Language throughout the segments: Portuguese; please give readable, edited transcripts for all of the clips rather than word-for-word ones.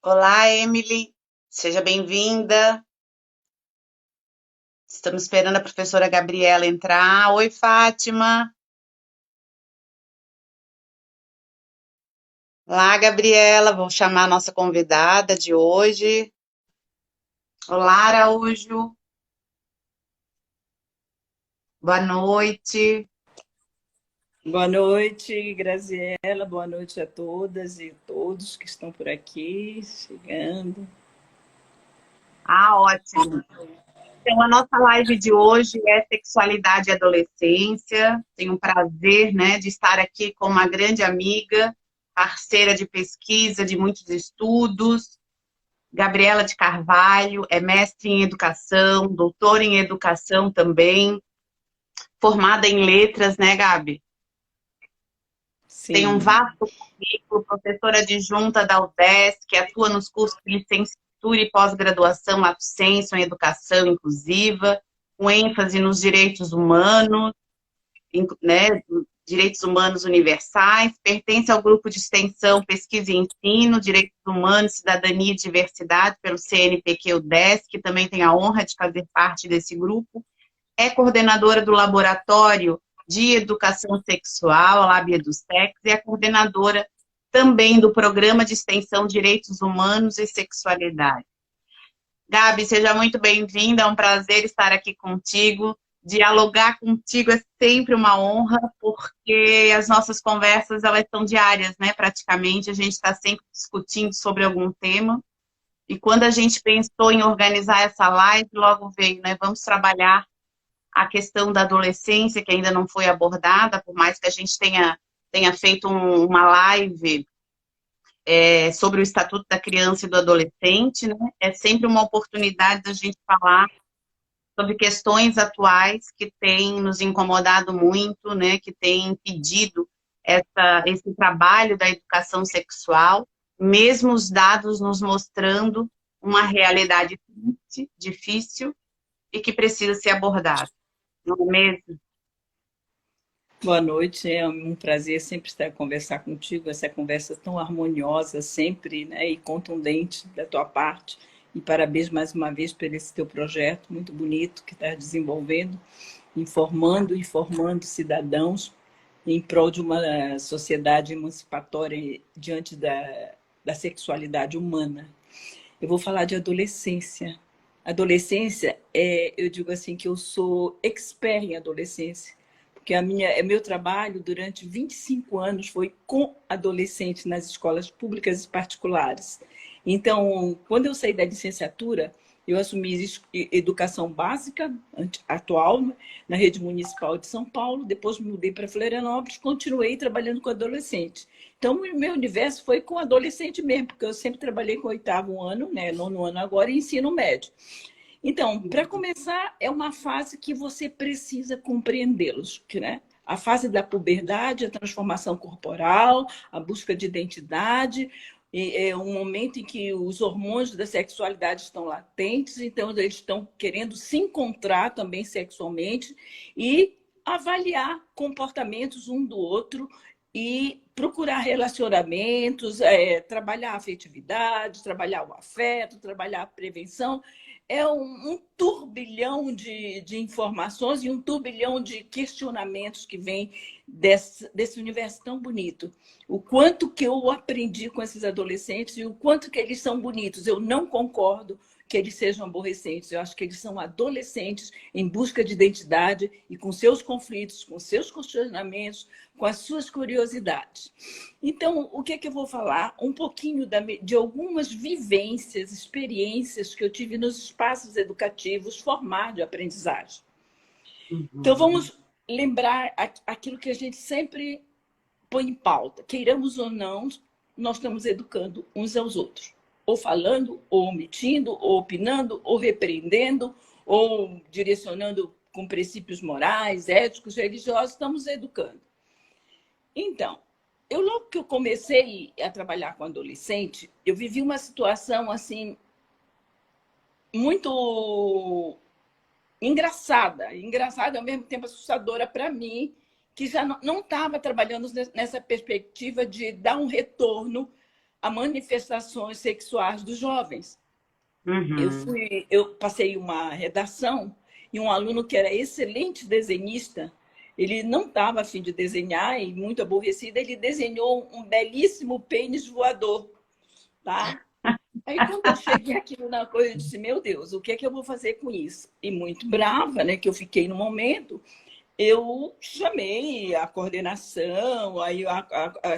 Olá, Emily. Seja bem-vinda. Estamos esperando a professora Gabriela entrar. Oi, Fátima. Olá, Gabriela. Vou chamar a nossa convidada de hoje. Olá, Araújo. Boa noite. Boa noite, Graziela. Boa noite a todas e todos que estão por aqui, chegando. Ótimo. Então, a nossa live de hoje é sexualidade e adolescência. Tenho o prazer, né, de estar aqui com uma grande amiga, parceira de pesquisa, de muitos estudos, Gabriela de Carvalho, é mestre em educação, doutora em educação também, formada em letras, né, Gabi? Tem um Sim, vasto currículo, professora adjunta da UDESC, que atua nos cursos de licenciatura e pós-graduação lato sensu em educação inclusiva, com ênfase nos direitos humanos, né, direitos humanos universais, pertence ao grupo de extensão Pesquisa e Ensino, Direitos Humanos, Cidadania e Diversidade, pelo CNPq-UDESC, que também tem a honra de fazer parte desse grupo, é coordenadora do Laboratório de Educação Sexual, a Lab EduSex, e é coordenadora também do Programa de Extensão Direitos Humanos e Sexualidade. Gabi, seja muito bem-vinda, é um prazer estar aqui contigo. Dialogar contigo é sempre uma honra, porque as nossas conversas, elas são diárias, né, praticamente, a gente está sempre discutindo sobre algum tema, e quando a gente pensou em organizar essa live, logo veio, né, vamos trabalhar a questão da adolescência, que ainda não foi abordada, por mais que a gente tenha feito uma live sobre o Estatuto da Criança e do Adolescente, né? É sempre uma oportunidade da gente falar sobre questões atuais que têm nos incomodado muito, né? Que têm impedido esse trabalho da educação sexual, mesmo os dados nos mostrando uma realidade triste, difícil e que precisa ser abordada, não é mesmo? boa noite. É um prazer sempre estar a conversar contigo, essa conversa tão harmoniosa sempre, né, e contundente da tua parte. E parabéns mais uma vez por esse teu projeto muito bonito que está desenvolvendo, informando e formando cidadãos em prol de uma sociedade emancipatória diante da sexualidade humana. Eu vou falar de adolescência. Adolescência, eu digo assim que eu sou expert em adolescência, porque meu trabalho durante 25 anos foi com adolescentes nas escolas públicas e particulares. Então, quando eu saí da licenciatura, eu assumi educação básica atual na rede municipal de São Paulo, depois me mudei para Florianópolis, continuei trabalhando com adolescentes. Então, o meu universo foi com adolescente mesmo, porque eu sempre trabalhei com oitavo ano, né, nono ano agora, e ensino médio. Então, para começar, é uma fase que você precisa compreendê-los, né? A fase da puberdade, a transformação corporal, a busca de identidade, é um momento em que os hormônios da sexualidade estão latentes, então eles estão querendo se encontrar também sexualmente e avaliar comportamentos um do outro e procurar relacionamentos, trabalhar a afetividade, trabalhar o afeto, trabalhar a prevenção. É um turbilhão de informações e um turbilhão de questionamentos que vem desse universo tão bonito. O quanto que eu aprendi com esses adolescentes e o quanto que eles são bonitos. Eu não concordo que eles sejam aborrecentes. Eu acho que eles são adolescentes em busca de identidade e com seus conflitos, com seus questionamentos, com as suas curiosidades. Então, o que é que eu vou falar? Um pouquinho de algumas vivências, experiências que eu tive nos espaços educativos formar de aprendizagem. Então, Uhum. vamos lembrar aquilo que a gente sempre põe em pauta. Queiramos ou não, nós estamos educando uns aos outros. Ou falando, ou omitindo, ou opinando, ou repreendendo, ou direcionando com princípios morais, éticos, religiosos, estamos educando. Então, logo que eu comecei a trabalhar com adolescente, eu vivi uma situação assim muito engraçada ao mesmo tempo assustadora para mim, que já não estava trabalhando nessa perspectiva de dar um retorno a manifestações sexuais dos jovens. Uhum. Eu passei uma redação e um aluno que era excelente desenhista, ele não estava a fim de desenhar e muito aborrecido, ele desenhou um belíssimo pênis voador, tá? Aí, quando eu cheguei aqui na coisa, eu disse, meu Deus, o que é que eu vou fazer com isso? E muito brava, né, que eu fiquei no momento, eu chamei a coordenação, aí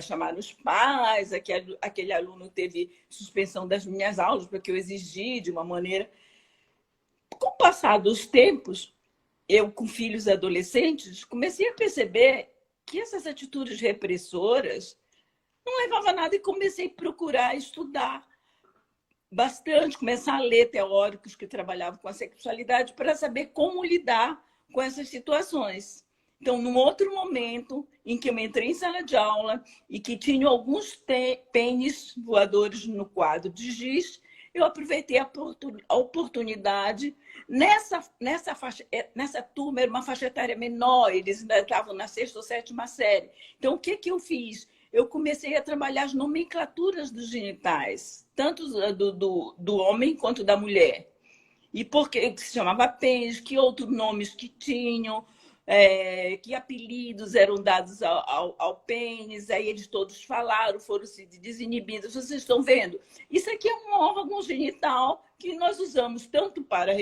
chamaram os pais, aquele aluno teve suspensão das minhas aulas, porque eu exigi de uma maneira. Com o passar dos tempos, eu com filhos adolescentes, comecei a perceber que essas atitudes repressoras não levavam a nada e comecei a procurar estudar bastante, começar a ler teóricos que trabalhavam com a sexualidade para saber como lidar com essas situações. Então, num outro momento em que eu entrei em sala de aula e que tinha alguns pênis voadores no quadro de giz, eu aproveitei a oportunidade. Nessa turma, era uma faixa etária menor, eles ainda estavam na 6ª ou 7ª série. Então, o que eu fiz? Eu comecei a trabalhar as nomenclaturas dos genitais, tanto do homem quanto da mulher. E por que se chamava pênis, que outros nomes que tinham, que apelidos eram dados ao pênis, aí eles todos falaram, foram se desinibindo. Vocês estão vendo? Isso aqui é um órgão genital que nós usamos tanto para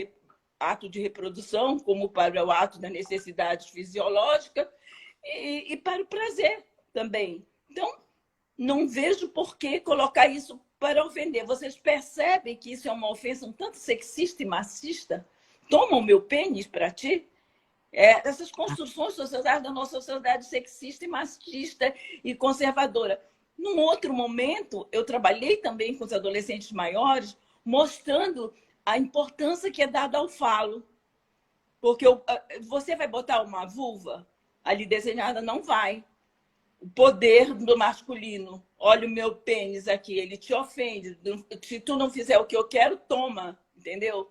ato de reprodução, como para o ato da necessidade fisiológica e para o prazer também. Então, não vejo por que colocar isso para ofender. Vocês percebem que isso é uma ofensa um tanto sexista e machista? Toma o meu pênis para ti? Essas construções sociais da nossa sociedade sexista e machista e conservadora. Num outro momento, eu trabalhei também com os adolescentes maiores, mostrando a importância que é dada ao falo. Porque você vai botar uma vulva ali desenhada? Não vai. O poder do masculino. Olha o meu pênis aqui, ele te ofende. Se tu não fizer o que eu quero, toma, entendeu?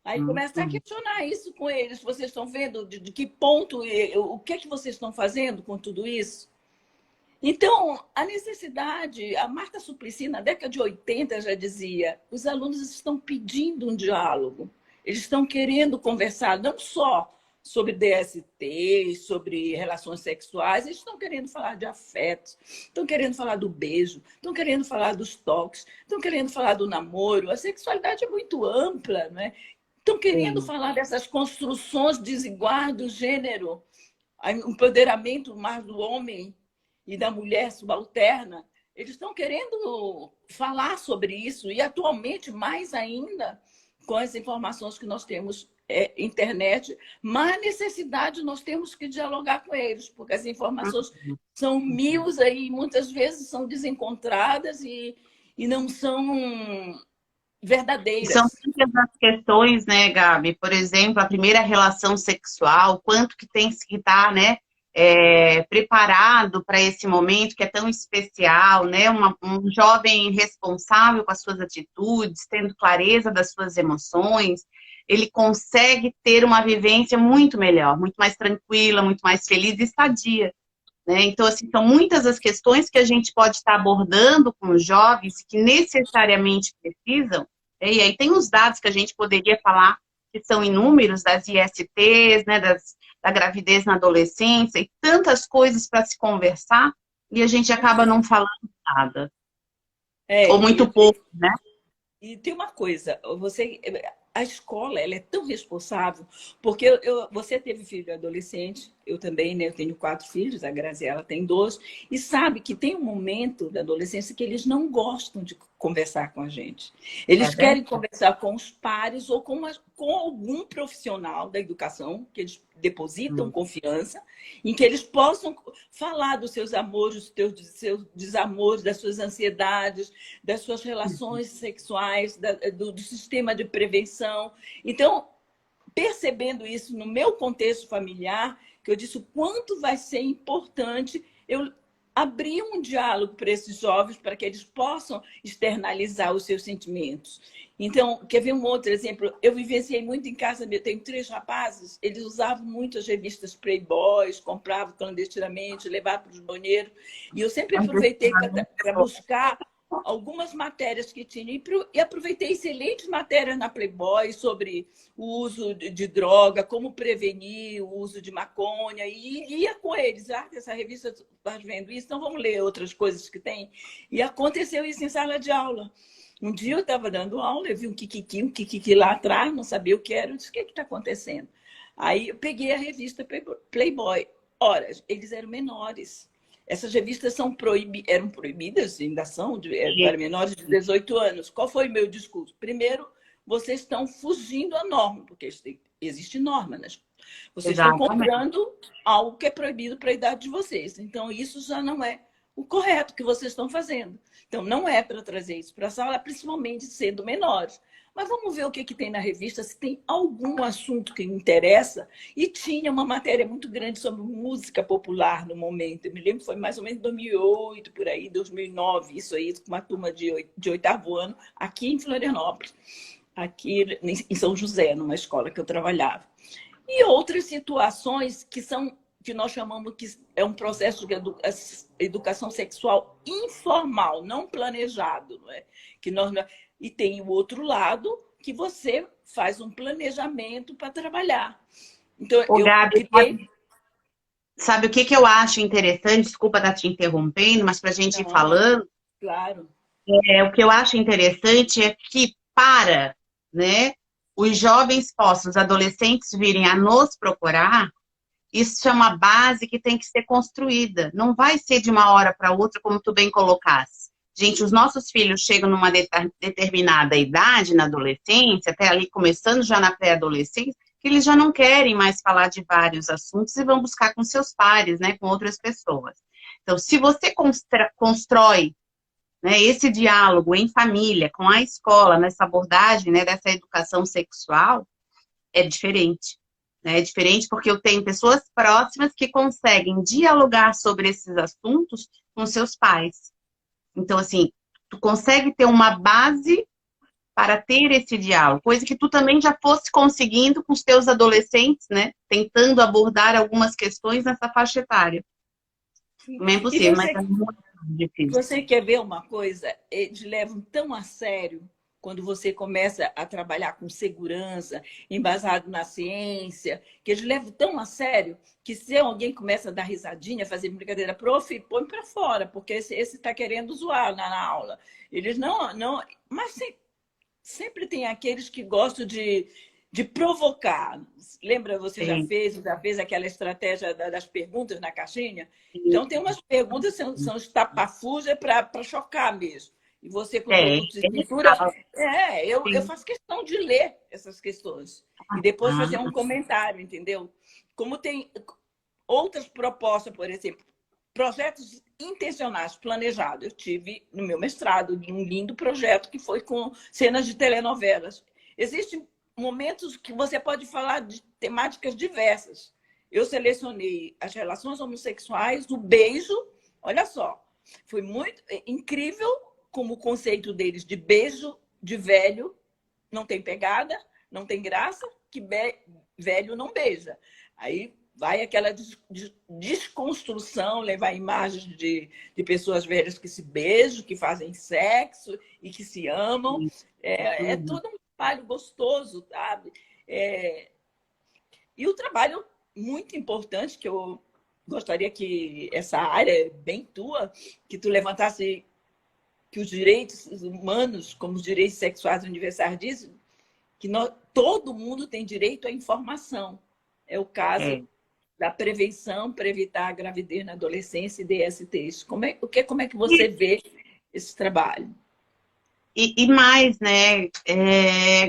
Aí começa a questionar isso com eles. Vocês estão vendo de que ponto, o que é que vocês estão fazendo com tudo isso? Então, a necessidade, a Marta Suplicy, na década de 80, já dizia, os alunos estão pedindo um diálogo. Eles estão querendo conversar, não só sobre DST, sobre relações sexuais, eles estão querendo falar de afetos, estão querendo falar do beijo, estão querendo falar dos toques, estão querendo falar do namoro. A sexualidade é muito ampla, né? Estão querendo falar dessas construções desiguais do gênero, o empoderamento mais do homem e da mulher subalterna. Eles estão querendo falar sobre isso, e atualmente, mais ainda, com as informações que nós temos internet, mais necessidade nós temos que dialogar com eles, porque as informações são mil aí, muitas vezes são desencontradas e não são verdadeiras. São muitas as questões, né, Gabi? Por exemplo, a primeira relação sexual, quanto que tem que estar, né, preparado para esse momento que é tão especial, né? Um jovem responsável com as suas atitudes, tendo clareza das suas emoções, ele consegue ter uma vivência muito melhor, muito mais tranquila, muito mais feliz e sadia, né? Então, assim, são muitas as questões que a gente pode estar abordando com os jovens que necessariamente precisam, e aí tem os dados que a gente poderia falar, que são inúmeros, das ISTs, né, da gravidez na adolescência, e tantas coisas para se conversar, e a gente acaba não falando nada. Ou muito pouco, né? E tem uma coisa, a escola ela é tão responsável, porque você teve filho adolescente, eu também, né? Eu tenho 4 filhos, a Graziela tem 2, e sabe que tem um momento da adolescência que eles não gostam de conversar com a gente. Eles querem conversar com os pares ou com algum profissional da educação, que eles depositam confiança, em que eles possam falar dos seus amores, dos seus desamores, das suas ansiedades, das suas relações sexuais, do sistema de prevenção. Então, percebendo isso no meu contexto familiar, que eu disse o quanto vai ser importante eu abrir um diálogo para esses jovens, para que eles possam externalizar os seus sentimentos. Então, quer ver um outro exemplo? Eu vivenciei muito em casa, eu tenho 3 rapazes, eles usavam muito as revistas Playboys, compravam clandestinamente, levavam para os banheiros, e eu sempre aproveitei para buscar algumas matérias que tinha e aproveitei excelentes matérias na Playboy sobre o uso de droga, como prevenir o uso de maconha, e ia com eles. Essa revista está vendo isso, então vamos ler outras coisas que tem. E aconteceu isso em sala de aula. Um dia eu estava dando aula, eu vi um kikiki lá atrás, não sabia o que era, eu disse, o que está acontecendo? Aí eu peguei a revista Playboy. Ora, eles eram menores. Essas revistas eram proibidas, ainda são, para menores de 18 anos. Qual foi o meu discurso? Primeiro, vocês estão fugindo à norma, porque existe norma, né? Vocês estão comprando algo que é proibido para a idade de vocês. Então, isso já não é o correto que vocês estão fazendo. Então, não é para trazer isso para a sala, principalmente sendo menores. Mas vamos ver o que tem na revista, se tem algum assunto que interessa. E tinha uma matéria muito grande sobre música popular no momento. Eu me lembro que foi mais ou menos 2008, por aí, 2009, isso aí, com uma turma de 8º ano, aqui em Florianópolis, aqui em São José, numa escola que eu trabalhava. E outras situações que nós chamamos que é um processo de educação sexual informal, não planejado. Não é? E tem o outro lado, que você faz um planejamento para trabalhar. Então, Gabi, sabe o que eu acho interessante? Desculpa estar te interrompendo, mas para a gente ir falando. Claro. O que eu acho interessante é que, né, os jovens possam, os adolescentes virem a nos procurar, isso é uma base que tem que ser construída. Não vai ser de uma hora para outra, como tu bem colocasse. Gente, os nossos filhos chegam numa determinada idade, na adolescência, até ali começando já na pré-adolescência, que eles já não querem mais falar de vários assuntos e vão buscar com seus pares, né, com outras pessoas. Então, se você constrói, né, esse diálogo em família, com a escola, nessa abordagem, né, dessa educação sexual, é diferente. É diferente porque eu tenho pessoas próximas que conseguem dialogar sobre esses assuntos com seus pais. Então, assim, tu consegue ter uma base para ter esse diálogo, coisa que tu também já fosse conseguindo com os teus adolescentes, né? Tentando abordar algumas questões nessa faixa etária. Não é possível, mas é muito difícil. Você quer ver uma coisa? Eles levam tão a sério quando você começa a trabalhar com segurança, embasado na ciência, que eles levam tão a sério que se alguém começa a dar risadinha, fazer brincadeira, prof, põe para fora, porque esse está querendo zoar na aula. Eles não... Mas sempre tem aqueles que gostam de provocar. Lembra, você já fez aquela estratégia das perguntas na caixinha? Então, tem umas perguntas que são estapafúrdias para chocar mesmo. E você, com produtos de pintura... eu faço questão de ler essas questões. E depois fazer um comentário, entendeu? Como tem outras propostas, por exemplo, projetos intencionais, planejados. Eu tive, no meu mestrado, um lindo projeto que foi com cenas de telenovelas. Existem momentos que você pode falar de temáticas diversas. Eu selecionei as relações homossexuais, o beijo. Olha só, foi muito incrível como o conceito deles de beijo de velho não tem pegada, não tem graça, que velho não beija. Aí vai aquela desconstrução, levar imagens de pessoas velhas que se beijam, que fazem sexo e que se amam. É todo um trabalho gostoso, sabe? E o trabalho muito importante, que eu gostaria que essa área bem tua, que tu levantasse que os direitos humanos, como os direitos sexuais universais dizem, que todo mundo tem direito à informação. É o caso da prevenção para evitar a gravidez na adolescência e DSTs. Como é que você vê esse trabalho? E mais, né,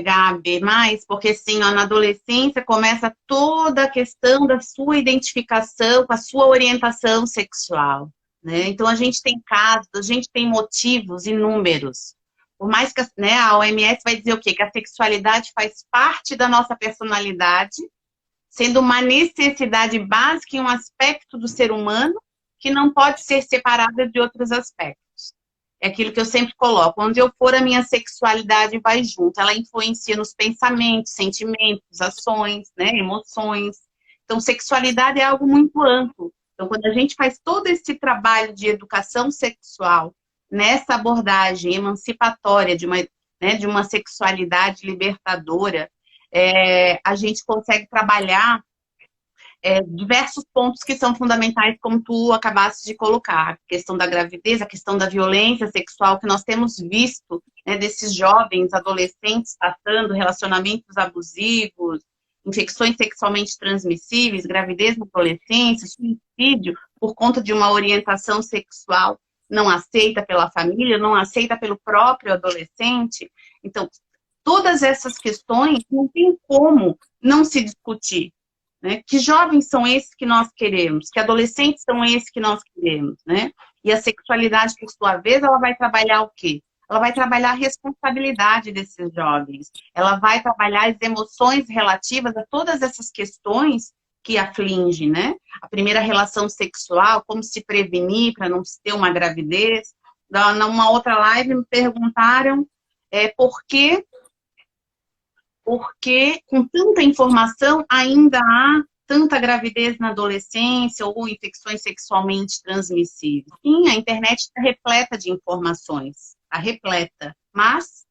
Gabi, mais, porque assim, ó, na adolescência começa toda a questão da sua identificação com a sua orientação sexual, né? Então a gente tem casos, a gente tem motivos inúmeros. Por mais que, né, a OMS vai dizer o quê? Que a sexualidade faz parte da nossa personalidade, sendo uma necessidade básica e um aspecto do ser humano que não pode ser separada de outros aspectos. É aquilo que eu sempre coloco. Onde eu for, a minha sexualidade vai junto. Ela influencia nos pensamentos, sentimentos, ações, né, emoções. Então, sexualidade é algo muito amplo. Então, quando a gente faz todo esse trabalho de educação sexual nessa abordagem emancipatória de uma sexualidade libertadora, a gente consegue trabalhar diversos pontos que são fundamentais, como tu acabaste de colocar. A questão da gravidez, a questão da violência sexual, que nós temos visto, né, desses jovens, adolescentes, passando relacionamentos abusivos, infecções sexualmente transmissíveis, gravidez na adolescência, suicídio, por conta de uma orientação sexual não aceita pela família, não aceita pelo próprio adolescente. Então, todas essas questões não tem como não se discutir. Né? Que jovens são esses que nós queremos? Que adolescentes são esses que nós queremos? Né? E a sexualidade, por sua vez, ela vai trabalhar o quê? Ela vai trabalhar a responsabilidade desses jovens. Ela vai trabalhar as emoções relativas a todas essas questões que afligem, né? A primeira relação sexual, como se prevenir para não ter uma gravidez. Numa outra live me perguntaram porque com tanta informação ainda há tanta gravidez na adolescência ou infecções sexualmente transmissíveis. Sim, a internet está repleta de informações, está repleta, mas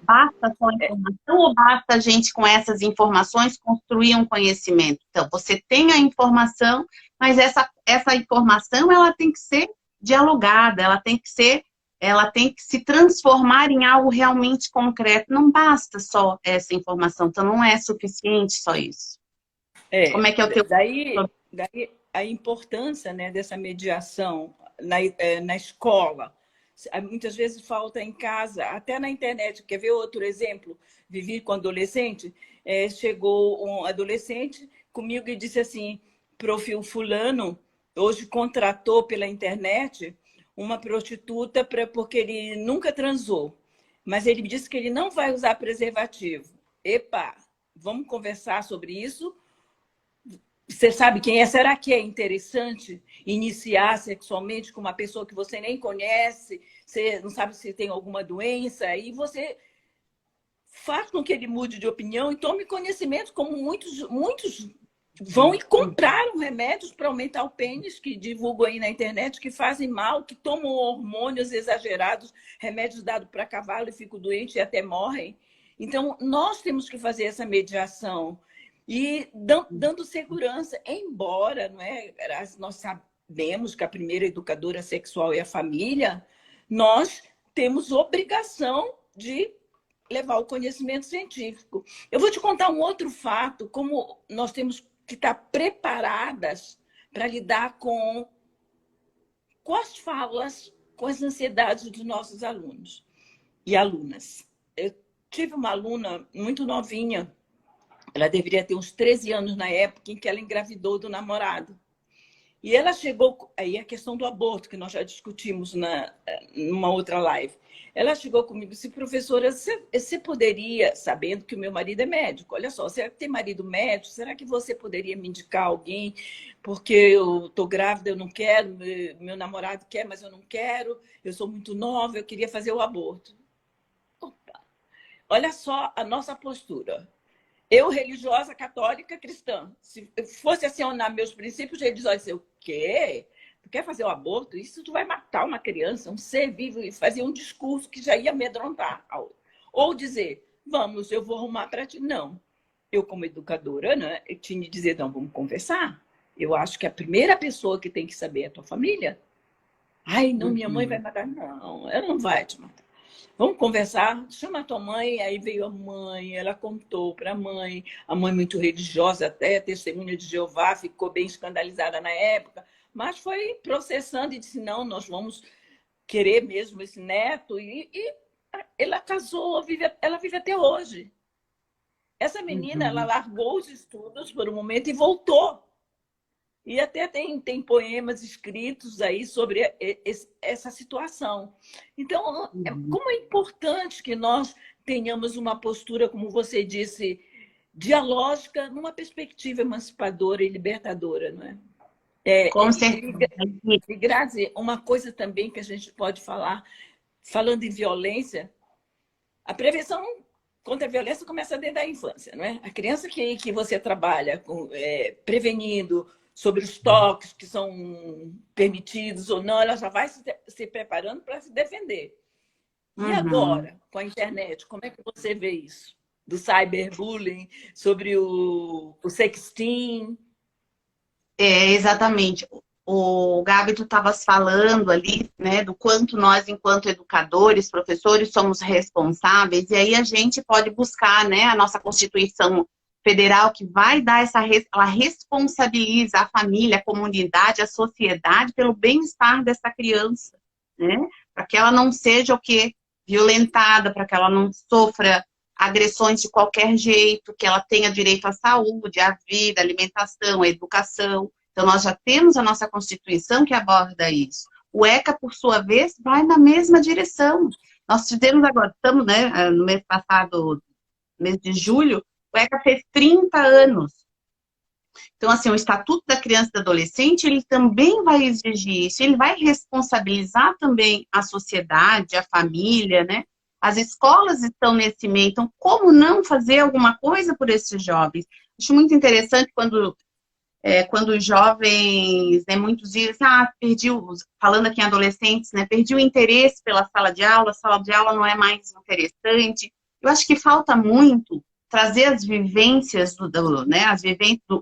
basta só informação ou basta a gente com essas informações construir um conhecimento? Então, você tem a informação, mas essa informação ela tem que ser dialogada, ela tem que se transformar em algo realmente concreto. Não basta só essa informação, então não é suficiente só isso. Como é que é o teu... Daí a importância, né, dessa mediação na escola. Muitas vezes falta em casa, até na internet. Quer ver outro exemplo? Vivi com adolescente, chegou um adolescente comigo e disse assim, profil fulano, hoje contratou pela internet uma prostituta porque ele nunca transou. Mas ele me disse que ele não vai usar preservativo. Epa, vamos conversar sobre isso? Você sabe quem é? Será que é interessante iniciar sexualmente com uma pessoa que você nem conhece? Você não sabe se tem alguma doença? E você faz com que ele mude de opinião e tome conhecimento, como muitos vão e compraram remédios para aumentar o pênis, que divulgam aí na internet, que fazem mal, que tomam hormônios exagerados, remédios dados para cavalo e ficam doentes e até morrem. Então, nós temos que fazer essa mediação e dando segurança, embora nós sabemos que a primeira educadora sexual é a família, nós temos obrigação de levar o conhecimento científico. Eu vou te contar um outro fato, como nós temos que estar preparadas para lidar com as falas, com as ansiedades dos nossos alunos e alunas. Eu tive uma aluna muito novinha, ela deveria ter uns 13 anos na época em que ela engravidou do namorado. E ela chegou, aí a questão do aborto, que nós já discutimos numa outra live. Ela chegou comigo e disse, professora, você poderia, sabendo que o meu marido é médico, olha só, você tem marido médico, será que você poderia me indicar alguém? Porque eu estou grávida, eu não quero, meu namorado quer, mas eu não quero, eu sou muito nova, eu queria fazer o aborto. Opa. Olha só a nossa postura. Eu, religiosa, católica, cristã, se fosse acionar meus princípios religiosos, eu, o quê? Tu quer fazer o aborto? Isso tu vai matar uma criança, um ser vivo, e fazer um discurso que já ia amedrontar a outra. Ou dizer, vamos, eu vou arrumar para ti. Não. Eu, como educadora, né, eu tinha de dizer, não, vamos conversar. Eu acho que a primeira pessoa que tem que saber é a tua família. Ai, não, minha mãe vai matar. Não, ela não vai te matar. Vamos conversar, chama a tua mãe. Aí veio a mãe, ela contou para a mãe muito religiosa, até testemunha de Jeová, ficou bem escandalizada na época, mas foi processando e disse, não, nós vamos querer mesmo esse neto. E ela casou, ela vive até hoje. Essa menina, ela largou os estudos por um momento e voltou. E até tem poemas escritos aí sobre essa situação. Então, como é importante que nós tenhamos uma postura, como você disse, dialógica, numa perspectiva emancipadora e libertadora, não é? Com certeza. E Grazi, uma coisa também que a gente pode falar, falando em violência, a prevenção contra a violência começa dentro da infância, não é? A criança que você trabalha prevenindo, sobre os toques que são permitidos ou não, ela já vai se preparando para se defender. E agora, com a internet, como é que você vê isso? Do cyberbullying, sobre o sexting? Exatamente. O Gabi, tu estavas falando ali, né, do quanto nós, enquanto educadores, professores, somos responsáveis, e aí a gente pode buscar, né, a nossa Constituição Federal, que vai dar ela responsabiliza a família, a comunidade, a sociedade pelo bem-estar dessa criança, né, para que ela não seja o quê? Violentada, para que ela não sofra agressões de qualquer jeito, que ela tenha direito à saúde, à vida, à alimentação, à educação. Então, nós já temos a nossa Constituição que aborda isso. O ECA, por sua vez, vai na mesma direção. Nós tivemos agora, estamos, né, no mês passado, mês de julho, o ECA fez 30 anos. Então, assim, o Estatuto da Criança e do Adolescente, ele também vai exigir isso, ele vai responsabilizar também a sociedade, a família, né? As escolas estão nesse meio, então como não fazer alguma coisa por esses jovens? Acho muito interessante quando os jovens, né, muitos dizem, falando aqui em adolescentes, né, perdi o interesse pela sala de aula, a sala de aula não é mais interessante. Eu acho que falta muito trazer as vivências, né,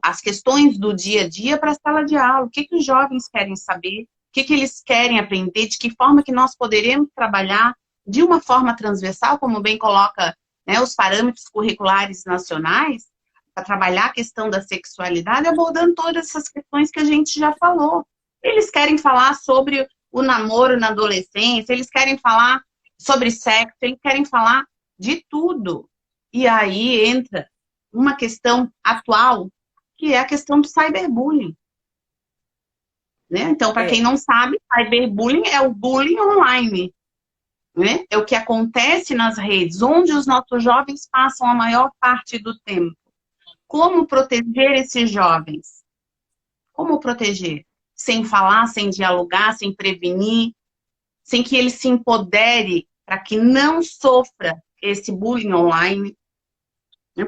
as questões do dia a dia para a sala de aula. O que os jovens querem saber? O que eles querem aprender? De que forma que nós poderemos trabalhar de uma forma transversal, como bem coloca, né, os parâmetros curriculares nacionais, para trabalhar a questão da sexualidade, abordando todas essas questões que a gente já falou. Eles querem falar sobre o namoro na adolescência, eles querem falar sobre sexo, eles querem falar de tudo. E aí entra uma questão atual, que é a questão do cyberbullying. Né? Então, para quem não sabe, cyberbullying é o bullying online. Né? É o que acontece nas redes, onde os nossos jovens passam a maior parte do tempo. Como proteger esses jovens? Como proteger? Sem falar, sem dialogar, sem prevenir, sem que ele se empodere para que não sofra esse bullying online.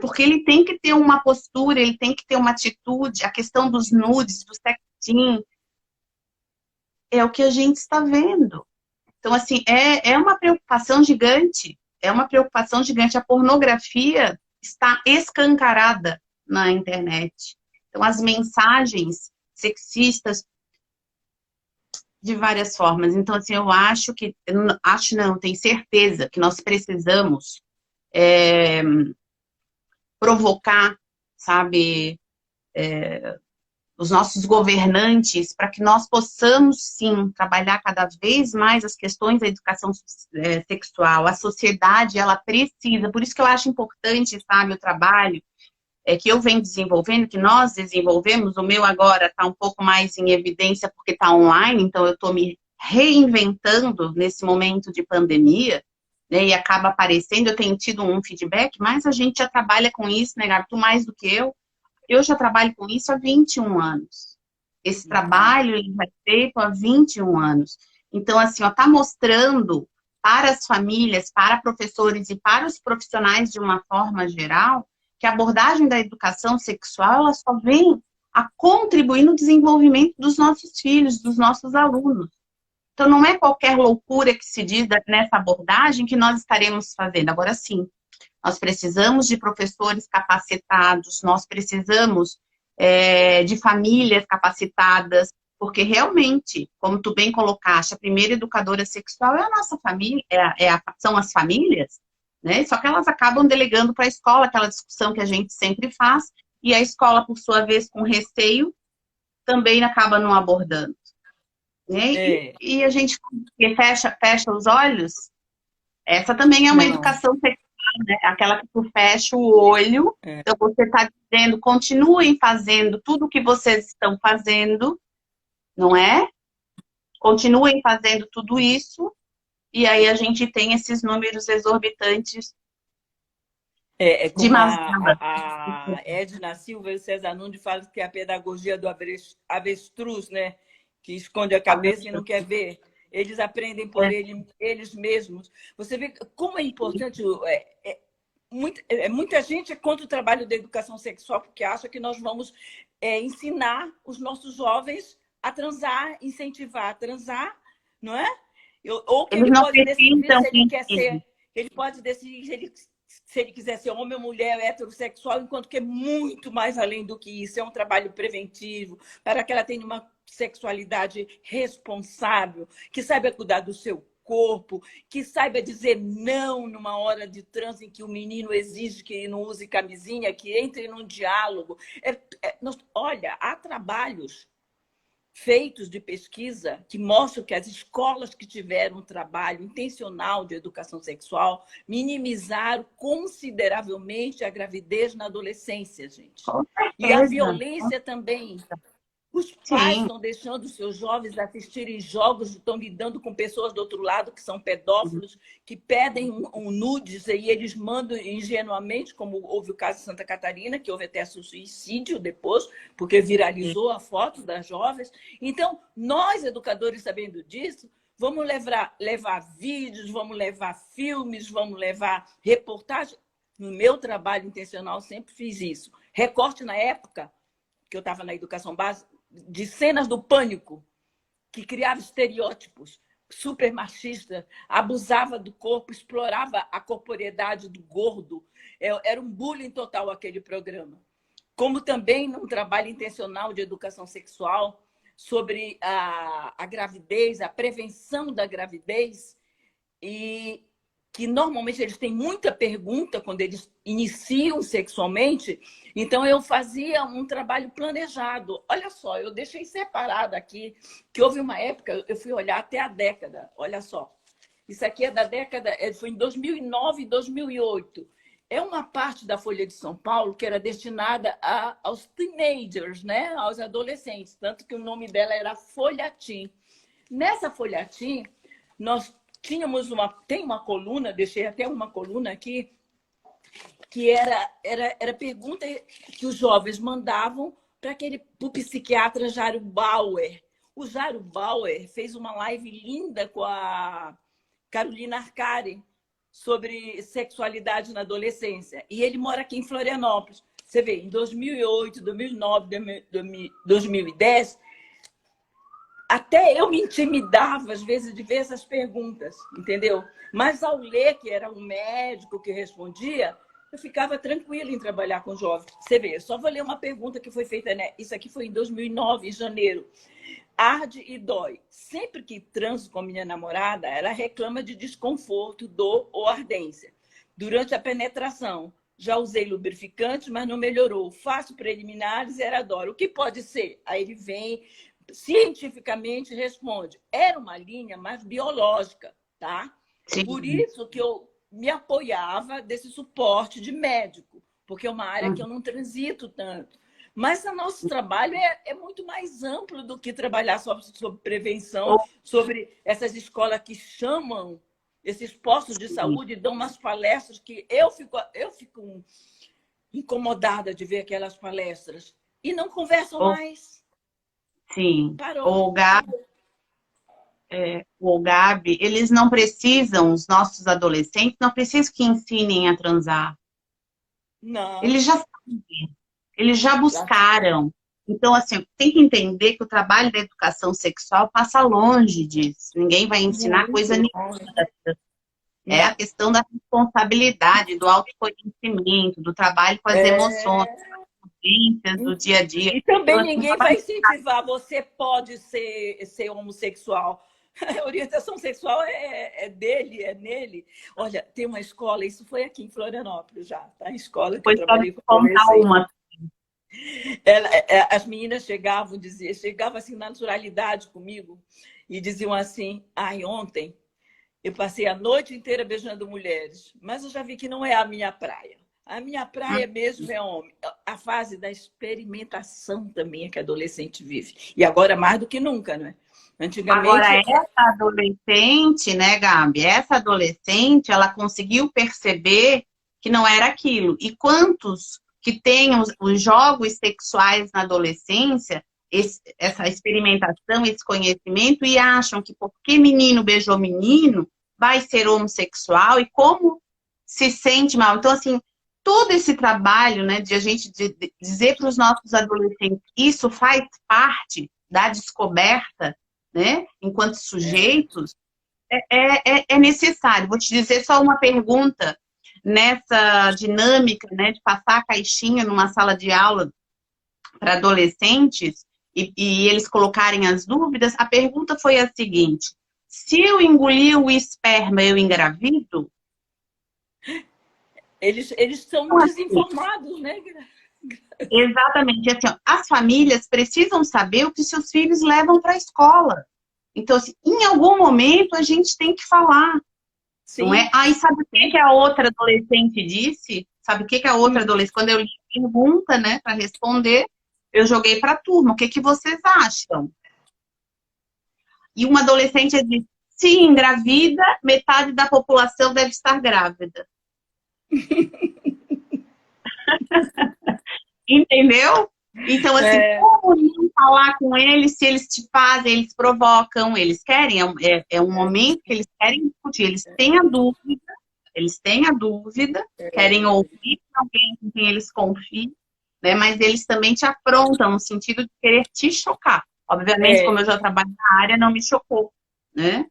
Porque ele tem que ter uma postura, ele tem que ter uma atitude. A questão dos nudes, do sexting, é o que a gente está vendo. Então, assim, é uma preocupação gigante. É uma preocupação gigante. A pornografia está escancarada na internet. Então, as mensagens sexistas de várias formas. Então, assim, eu acho que, tenho certeza que nós precisamos provocar, sabe, os nossos governantes para que nós possamos, sim, trabalhar cada vez mais as questões da educação sexual. A sociedade, ela precisa, por isso que eu acho importante, sabe, o trabalho que eu venho desenvolvendo, que nós desenvolvemos. O meu agora está um pouco mais em evidência porque está online, então eu estou me reinventando nesse momento de pandemia, né, e acaba aparecendo. Eu tenho tido um feedback, mas a gente já trabalha com isso, né, Gabi? Tu mais do que eu. Eu já trabalho com isso há 21 anos. Esse trabalho ele vai feito há 21 anos. Então, assim, está mostrando para as famílias, para professores e para os profissionais de uma forma geral, que a abordagem da educação sexual ela só vem a contribuir no desenvolvimento dos nossos filhos, dos nossos alunos. Então, não é qualquer loucura que se diz nessa abordagem que nós estaremos fazendo. Agora, sim, nós precisamos de professores capacitados, nós precisamos de famílias capacitadas, porque realmente, como tu bem colocaste, a primeira educadora sexual é a nossa família, são as famílias, né? Só que elas acabam delegando para a escola, aquela discussão que a gente sempre faz, e a escola, por sua vez, com receio, também acaba não abordando. Né? E a gente fecha os olhos, essa também é uma educação sexual, né? Aquela que tu fecha o olho, então você está dizendo, continuem fazendo tudo o que vocês estão fazendo, não é? Continuem fazendo tudo isso, e aí a gente tem esses números exorbitantes de mazela. A Edna Silva e o César Nunes falam que é a pedagogia do avestruz, né? Que esconde a cabeça e não quer ver. Eles aprendem por eles mesmos. Você vê como é importante muita gente é contra o trabalho da educação sexual porque acha que nós vamos ensinar os nossos jovens a transar, incentivar a transar, não é? Ou que Eles ele não pode decidir precisam se ele quer que ser, ele pode decidir se ele quiser ser homem ou mulher, heterossexual, enquanto que é muito mais além do que isso. É um trabalho preventivo para que ela tenha uma sexualidade responsável, que saiba cuidar do seu corpo, que saiba dizer não numa hora de transe em que o menino exige que não use camisinha, que entre num diálogo. Olha, há trabalhos feitos de pesquisa que mostram que as escolas que tiveram um trabalho intencional de educação sexual minimizaram consideravelmente a gravidez na adolescência, gente. com E a certeza. violência também. Os pais Sim. estão deixando os seus jovens assistirem jogos, estão lidando com pessoas do outro lado que são pedófilos, que pedem um nudes e eles mandam ingenuamente, como houve o caso de Santa Catarina, que houve até suicídio depois, porque viralizou a foto das jovens. Então, nós, educadores, sabendo disso, vamos levar vídeos, vamos levar filmes, vamos levar reportagens. No meu trabalho intencional, sempre fiz isso. Recorte na época, que eu estava na educação básica, de cenas do Pânico, que criava estereótipos super machistas, abusava do corpo, explorava a corporeidade do gordo. Era um bullying total aquele programa. Como também num trabalho intencional de educação sexual sobre a gravidez, a prevenção da gravidez, e que normalmente eles têm muita pergunta quando eles iniciam sexualmente. Então, eu fazia um trabalho planejado. Olha só, eu deixei separado aqui, que houve uma época, eu fui olhar até a década, olha só. Isso aqui é da década, foi em 2009 e 2008. É uma parte da Folha de São Paulo que era destinada aos teenagers, né? Aos adolescentes, tanto que o nome dela era Folhatim. Nessa Folhatim, nós tem uma coluna, deixei até uma coluna aqui, que era pergunta que os jovens mandavam para o psiquiatra Jário Bauer. O Jário Bauer fez uma live linda com a Carolina Arcari sobre sexualidade na adolescência. E ele mora aqui em Florianópolis. Você vê, em 2008, 2009, 2010... Até eu me intimidava, às vezes, de ver essas perguntas, entendeu? Mas ao ler que era um médico que respondia, eu ficava tranquila em trabalhar com jovens. Você vê, só vou ler uma pergunta que foi feita, né? Isso aqui foi em 2009, em janeiro. Arde e dói. Sempre que transo com minha namorada, ela reclama de desconforto, dor ou ardência. Durante a penetração, já usei lubrificante, mas não melhorou. Faço preliminares e ela dói. O que pode ser? Aí ele vem... cientificamente responde. Era uma linha mais biológica, tá? Sim. Por isso que eu me apoiava desse suporte de médico, porque é uma área que eu não transito tanto. Mas o nosso trabalho é muito mais amplo do que trabalhar sobre prevenção, sobre essas escolas que chamam esses postos de saúde e dão umas palestras que eu fico incomodada de ver aquelas palestras e não conversam mais. Sim. Parou. O Gabi, eles não precisam, os nossos adolescentes, não precisam que ensinem a transar. Não. Eles já sabem, eles já buscaram. Então, assim, tem que entender que o trabalho da educação sexual passa longe disso. Ninguém vai ensinar coisa nenhuma. É a questão da responsabilidade, do autoconhecimento, do trabalho com as emoções, do dia a dia. E também ninguém vai incentivar, você pode ser homossexual. A orientação sexual é dele, é nele. Olha, tem uma escola, isso foi aqui em Florianópolis já, tá? A escola que eu trabalhei com uma. As meninas chegavam assim na naturalidade comigo e diziam assim, ontem eu passei a noite inteira beijando mulheres, mas eu já vi que não é a minha praia. A minha praia mesmo é homem. A fase da experimentação também é que a adolescente vive. E agora mais do que nunca, não é? Antigamente... Agora, essa adolescente, né, Gabi? Essa adolescente, ela conseguiu perceber que não era aquilo. E quantos que têm os jogos sexuais na adolescência, essa experimentação, esse conhecimento, e acham que porque menino beijou menino, vai ser homossexual, e como se sente mal. Então, assim, todo esse trabalho, né, de a gente dizer para os nossos adolescentes, isso faz parte da descoberta, né, enquanto sujeitos, é necessário. Vou te dizer só uma pergunta nessa dinâmica, né, de passar a caixinha numa sala de aula para adolescentes e eles colocarem as dúvidas. A pergunta foi a seguinte: se eu engolir o esperma, eu engravido? Eles são Então, assim, desinformados, né? exatamente. Assim, ó, as famílias precisam saber o que seus filhos levam para a escola. Então, assim, em algum momento a gente tem que falar, não é? Sim. Aí, sabe o que a outra adolescente disse? Sabe o que a outra adolescente, quando eu li a pergunta, né, para responder, eu joguei para a turma, o que vocês acham? E uma adolescente disse, se engravida, metade da população deve estar grávida. Entendeu? Então, assim, como não falar com eles se eles te fazem, eles provocam, eles querem, é um momento que eles querem discutir, eles têm a dúvida, querem ouvir alguém com quem eles confiem, né? Mas eles também te afrontam no sentido de querer te chocar. Obviamente, como eu já trabalho na área, não me chocou, né?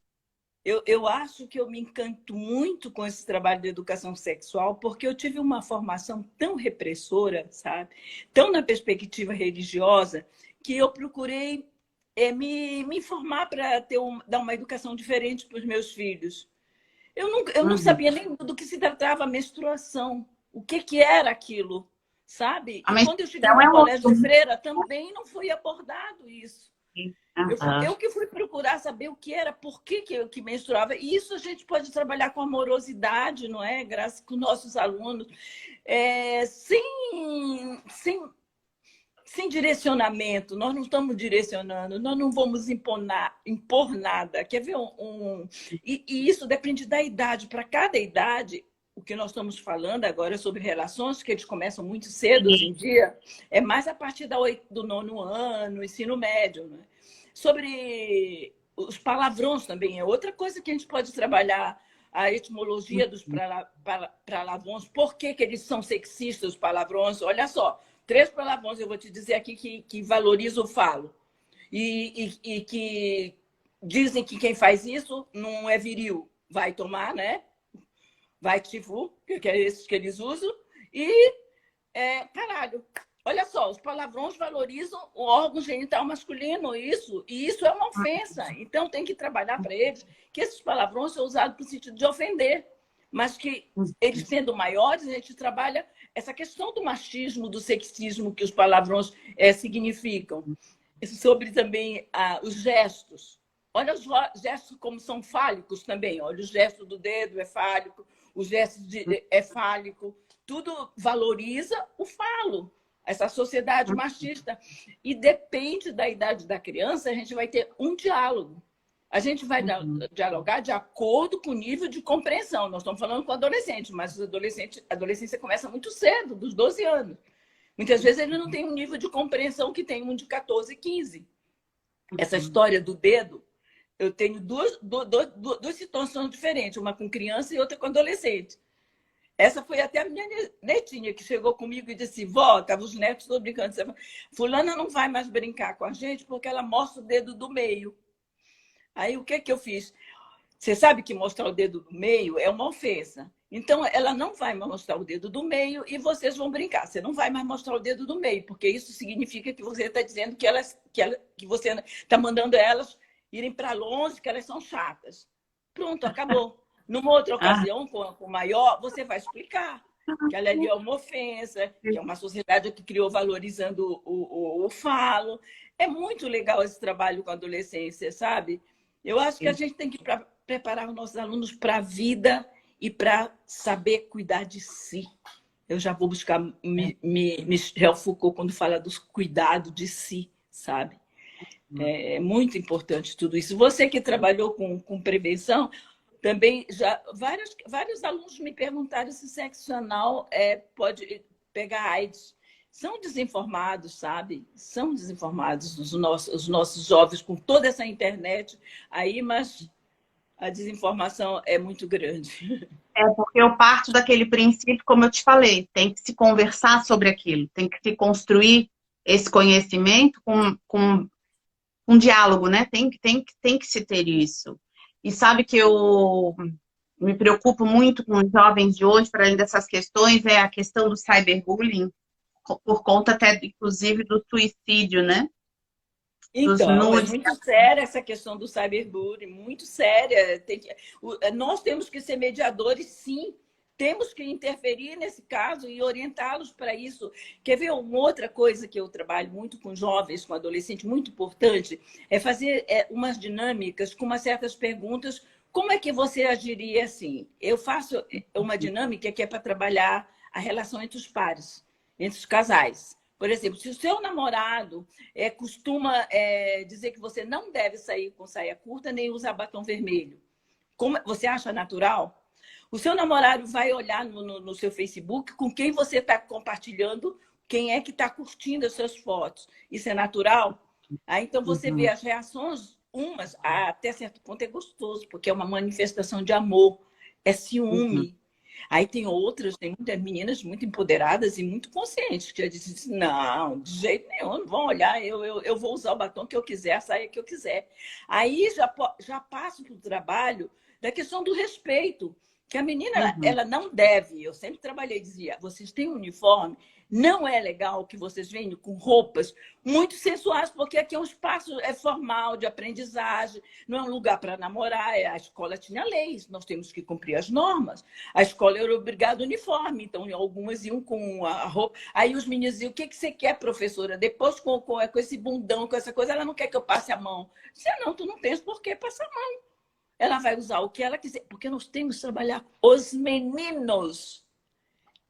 Eu acho que eu me encanto muito com esse trabalho de educação sexual, porque eu tive uma formação tão repressora, sabe? Tão na perspectiva religiosa, que eu procurei me informar para dar uma educação diferente para os meus filhos. Eu não sabia nem do que se tratava a menstruação, o que era aquilo, sabe? A E quando eu cheguei menstruação no é colégio outro. de freira, também não foi abordado isso. Uhum. Eu que fui procurar saber o que era, por que eu que menstruava. E isso a gente pode trabalhar com amorosidade, não é? Graças com nossos alunos, sem direcionamento. Nós não estamos direcionando, nós não vamos impor nada. Quer ver e isso depende da idade. Para cada idade, o que nós estamos falando agora sobre relações, que eles começam muito cedo hoje em dia, é mais a partir do 9º ano, ensino médio, né? Sobre os palavrões também, é outra coisa que a gente pode trabalhar, a etimologia dos palavrões, por que eles são sexistas, os palavrões. Olha só, 3 palavrões eu vou te dizer aqui que valoriza o falo. E que dizem que quem faz isso não é viril, vai tomar, né? Vai tifu, que é esses que eles usam. E, caralho, olha só, os palavrões valorizam o órgão genital masculino, e isso é uma ofensa. Então, tem que trabalhar para eles que esses palavrões são usados no sentido de ofender, mas que eles sendo maiores, a gente trabalha essa questão do machismo, do sexismo que os palavrões significam. Sobre também os gestos. Olha os gestos como são fálicos também. Olha, o gesto do dedo é fálico, o gesto é fálico. Tudo valoriza o falo, essa sociedade machista. E depende da idade da criança, a gente vai ter um diálogo. A gente vai dialogar de acordo com o nível de compreensão. Nós estamos falando com adolescente, mas a adolescência começa muito cedo, dos 12 anos. Muitas vezes ele não tem um nível de compreensão que tem um de 14, 15. Essa história do dedo, eu tenho duas situações diferentes, uma com criança e outra com adolescente. Essa foi até a minha netinha que chegou comigo e disse: vó, estavam os netos todos brincando. Fulana não vai mais brincar com a gente porque ela mostra o dedo do meio. Aí o que eu fiz? Você sabe que mostrar o dedo do meio é uma ofensa. Então, ela não vai mais mostrar o dedo do meio e vocês vão brincar. Você não vai mais mostrar o dedo do meio, porque isso significa que você está dizendo que você está mandando elas irem para longe, que elas são chatas. Pronto, acabou. Numa outra ocasião, com o maior, você vai explicar que ela ali é uma ofensa, que é uma sociedade que criou valorizando o falo. É muito legal esse trabalho com a adolescência, sabe? Eu acho que a gente tem que preparar os nossos alunos para a vida e para saber cuidar de si. Eu já vou buscar Michel Foucault quando fala dos cuidados de si, sabe? É muito importante tudo isso. Você que trabalhou com prevenção, também já vários alunos me perguntaram se sexo anal pode pegar AIDS. São desinformados, sabe? São desinformados os nossos jovens com toda essa internet aí, mas a desinformação é muito grande. É porque eu parto daquele princípio, como eu te falei, tem que se conversar sobre aquilo, tem que se construir esse conhecimento com um diálogo, né? Tem que se ter isso. E sabe que eu me preocupo muito com os jovens de hoje, para além dessas questões, é a questão do cyberbullying, por conta até, inclusive, do suicídio, né? Dos Então, é nudes. muito séria essa questão do cyberbullying, muito séria. Nós temos que ser mediadores, sim. Temos que interferir nesse caso e orientá-los para isso. Quer ver uma outra coisa que eu trabalho muito com jovens, com adolescentes, muito importante, é fazer umas dinâmicas com umas certas perguntas. Como é que você agiria assim? Eu faço uma dinâmica que é para trabalhar a relação entre os pares, entre os casais. Por exemplo, se o seu namorado costuma dizer que você não deve sair com saia curta nem usar batom vermelho, você acha natural? O seu namorado vai olhar no seu Facebook com quem você está compartilhando, quem é que está curtindo as suas fotos. Isso é natural? Então você vê as reações, umas até certo ponto é gostoso, porque é uma manifestação de amor, é ciúme. Aí tem outras, tem muitas meninas muito empoderadas e muito conscientes, que já dizem assim, não, de jeito nenhum, não vão olhar, eu vou usar o batom que eu quiser, a saia que eu quiser. Aí já passo para o trabalho da questão do respeito, que a menina, ela não deve, eu sempre trabalhei, dizia, vocês têm um uniforme, não é legal que vocês venham com roupas muito sensuais, porque aqui é um espaço formal de aprendizagem, não é um lugar para namorar, a escola tinha leis, nós temos que cumprir as normas. A escola era obrigada ao uniforme, então algumas iam com a roupa. Aí os meninos diziam, o que você quer, professora? Depois com esse bundão, com essa coisa, ela não quer que eu passe a mão. Eu disse, não, tu não tens por que passar a mão. Ela vai usar o que ela quiser, porque nós temos que trabalhar os meninos.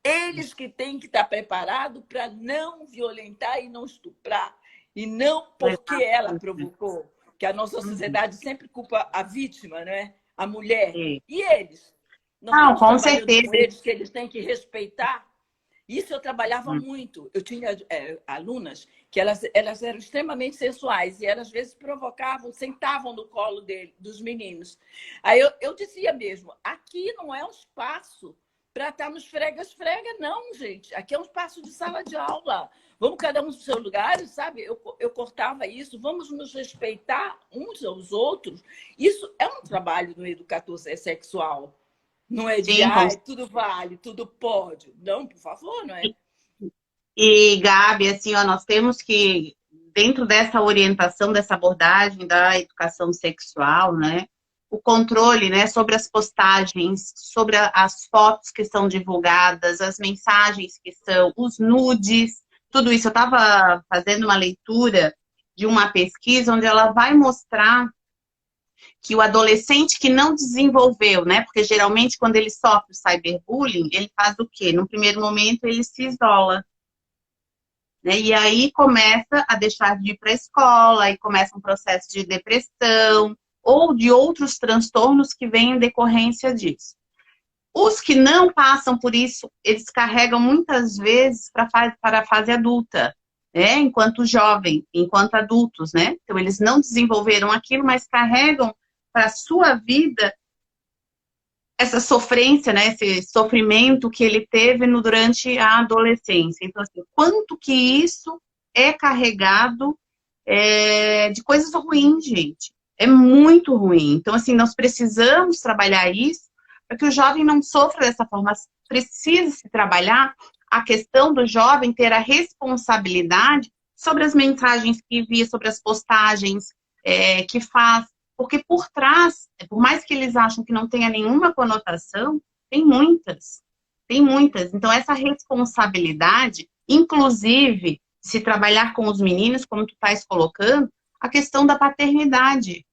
Eles que têm que estar preparados para não violentar e não estuprar. E não porque ela provocou. Que a nossa sociedade sempre culpa a vítima, né? A mulher. E eles? Nós Não, estamos com trabalhando certeza. com eles, que eles têm que respeitar. Isso eu trabalhava muito. Eu tinha alunas que elas eram extremamente sensuais e elas, às vezes, provocavam, sentavam no colo dos meninos. Aí eu dizia mesmo, aqui não é um espaço para estar nos esfrega-esfrega, não, gente. Aqui é um espaço de sala de aula. Vamos cada um no seu lugar, sabe? Eu cortava isso. Vamos nos respeitar uns aos outros. Isso é um trabalho do educador sexual. Não é de, tudo vale, tudo pode. Não, por favor, não é? E, Gabi, assim, ó, nós temos que, dentro dessa orientação, dessa abordagem da educação sexual, né, o controle, né, sobre as postagens, sobre as fotos que são divulgadas, as mensagens que são, os nudes, tudo isso. Eu estava fazendo uma leitura de uma pesquisa onde ela vai mostrar que o adolescente que não desenvolveu, né? Porque geralmente quando ele sofre o cyberbullying, ele faz o quê? No primeiro momento ele se isola, né? E aí começa a deixar de ir para a escola, aí começa um processo de depressão ou de outros transtornos que vêm em decorrência disso. Os que não passam por isso, eles carregam muitas vezes para a fase adulta, né? Enquanto jovem, enquanto adultos, né? Então eles não desenvolveram aquilo, mas carregam para a sua vida essa sofrência, né, esse sofrimento que ele teve durante a adolescência. Então, assim, quanto que isso é carregado de coisas ruins, gente. É muito ruim. Então, assim, nós precisamos trabalhar isso para que o jovem não sofra dessa forma. Precisa se trabalhar a questão do jovem ter a responsabilidade sobre as mensagens que envia, sobre as postagens que faz. Porque por trás, por mais que eles acham que não tenha nenhuma conotação, tem muitas. Tem muitas. Então, essa responsabilidade, inclusive, se trabalhar com os meninos, como tu estás colocando, a questão da paternidade.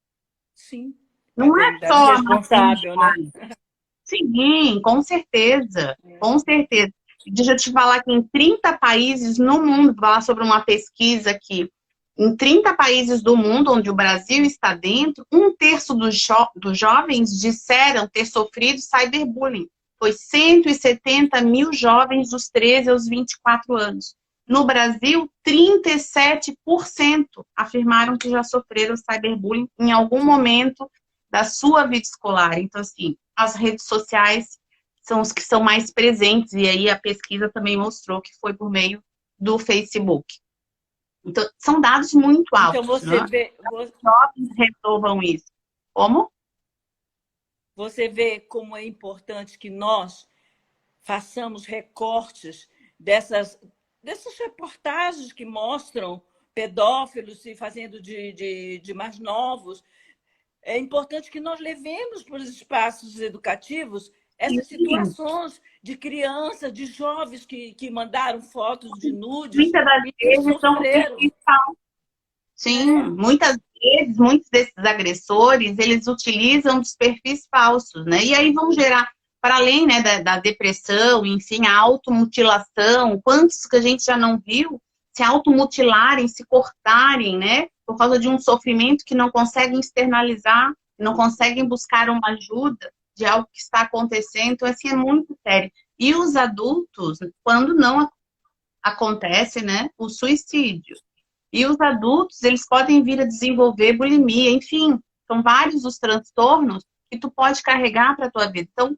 Sim. Não é só responsável, né? Sim, com certeza. Com certeza. Deixa eu te falar que em 30 países no mundo, vou falar sobre uma pesquisa aqui, em 30 países do mundo, onde o Brasil está dentro, 1/3 dos jovens disseram ter sofrido cyberbullying. Foi 170 mil jovens dos 13 aos 24 anos. No Brasil, 37% afirmaram que já sofreram cyberbullying em algum momento da sua vida escolar. Então, assim, as redes sociais são os que são mais presentes, e aí a pesquisa também mostrou que foi por meio do Facebook. Então, são dados muito Então, altos, né? Os jovens resolvam isso. Como? Você vê como é importante que nós façamos recortes dessas reportagens que mostram pedófilos se fazendo de mais novos. É importante que nós levemos para os espaços educativos essas situações de crianças, de jovens que mandaram fotos de nudes Muitas das e que vezes são sofreram. Sim, muitas vezes, muitos desses agressores, eles utilizam dos perfis falsos, né? E aí vão gerar, para além, né, da depressão, enfim, a automutilação, quantos que a gente já não viu se automutilarem, se cortarem, né? Por causa de um sofrimento que não conseguem externalizar, não conseguem buscar uma ajuda de algo que está acontecendo. Então, assim, é muito sério. E os adultos, quando não acontece, né, o suicídio. E os adultos, eles podem vir a desenvolver bulimia, enfim, são vários os transtornos que tu pode carregar para a tua vida. Então,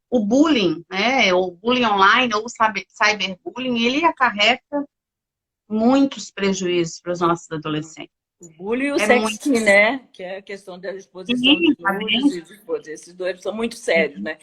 o bullying, né, o bullying online ou o cyberbullying, ele acarreta muitos prejuízos para os nossos adolescentes. O bullying e o É muito. sexting, né? Que é a questão da exposição de Tá nudes vendo? e de esses dois são muito sérios, né?